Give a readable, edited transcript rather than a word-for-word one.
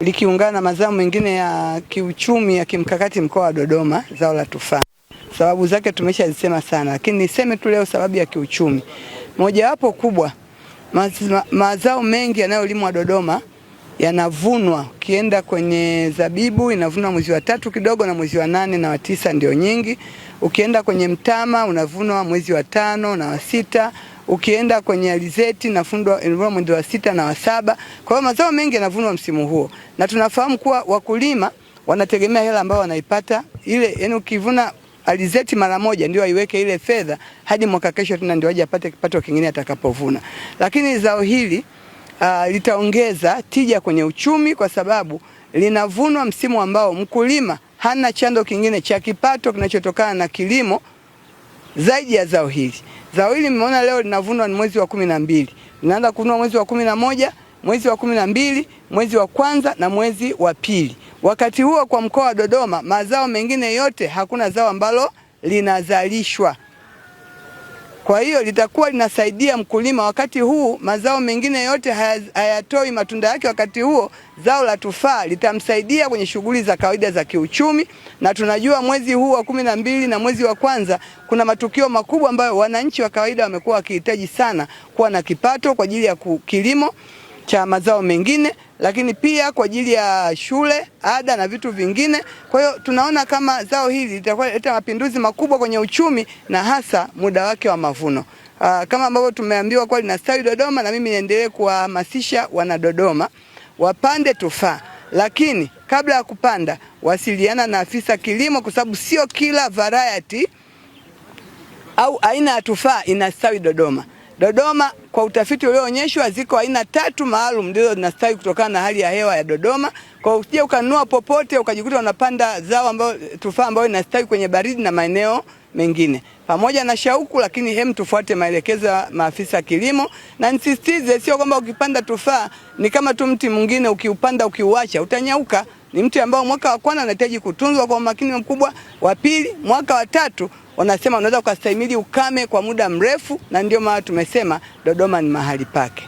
likiungana na mazao mengine ya kiuchumi ya kimkakati mkoa wa Dodoma, zao la tufaa. Sababu zake tumeshazisema sana, lakini niseme tu leo sababu ya kiuchumi. Mojawapo kubwa, mazao mengi yanayolimwa Dodoma yanavunwa. Ukienda kwenye zabibu inavunwa mwezi wa 3 kidogo, na mwezi wa 8 na wa 9 ndio nyingi. Ukienda kwenye mtama unavunwa mwezi wa 5 na wa 6. Ukienda kwenye alizeti inavunwa mwezi wa 6 na wa 7. Kwa hiyo mazao mengi yanavunwa msimu huo, na tunafahamu kuwa wakulima wanategemea hela ambayo wanaipata ile, yani ukivuna alizeti mara moja ndio aiweke ile fedha hadi mwaka kesho tena ndio aje apate kipato kingine atakapovuna. Lakini zao hili litaongeza tija kwenye uchumi, kwa sababu linavunwa msimu ambao mkulima hana chanzo kingine cha kipato kinachotokana na kilimo zaidi ya zao hili. Zao hili mmeona leo linavunwa ni mwezi wa 12. Linaanza kuvunwa mwezi wa 11, mwezi wa 12, mwezi wa kwanza na mwezi wa pili. Wakati huo kwa mkoa wa Dodoma mazao mengine yote hakuna zao ambalo linazalishwa. Kwa hiyo litakuwa linasaidia mkulima wakati huu, mazao mengine yote hayatoi matunda yake. Wakati huo zao la tufaa litamsaidia kwenye shughuli za kawaida za kiuchumi, na tunajua mwezi huu wa 12 na mwezi wa kwanza kuna matukio makubwa ambayo wananchi wa kawaida wamekuwa wakihitaji sana kuwa na kipato kwa ajili ya kilimo cha mazao mengine, lakini pia kwa ajili ya shule, ada na vitu vingine. Kwa hiyo tunaona kama zao hili litaleta mapinduzi makubwa kwenye uchumi, na hasa muda wake wa mavuno. Kama ambavyo tumeambiwa kwa linastawi Dodoma, na mimi niendelee kuhamasisha wana Dodoma wapande tufaa. Lakini kabla ya kupanda wasiliana na afisa kilimo, kwa sababu sio kila variety au aina ya tufaa inastawi Dodoma. Dodoma kwa utafiti ulioonyeshwa ziko aina 3 maalum ndizo zinastawi kutokana na hali ya hewa ya Dodoma. Kwa usije ukanunua popote ukajikuta unapanda zao ambao tufaa ambao inastawi kwenye baridi na maeneo mengine. Pamoja na shauku, lakini tufuate maelekezo ya maafisa kilimo, na nisisitize sio kwamba ukipanda tufaa ni kama tu mti mwingine, ukiupanda ukiuacha utanyauka. Ni mti ambao mwaka wa kwanza unahitaji kutunzwa kwa umakini mkubwa, wa pili, mwaka wa 3 wanasema unaweza kustahimili ukame kwa muda mrefu, na ndio maana tumesema Dodoma ni mahali pake.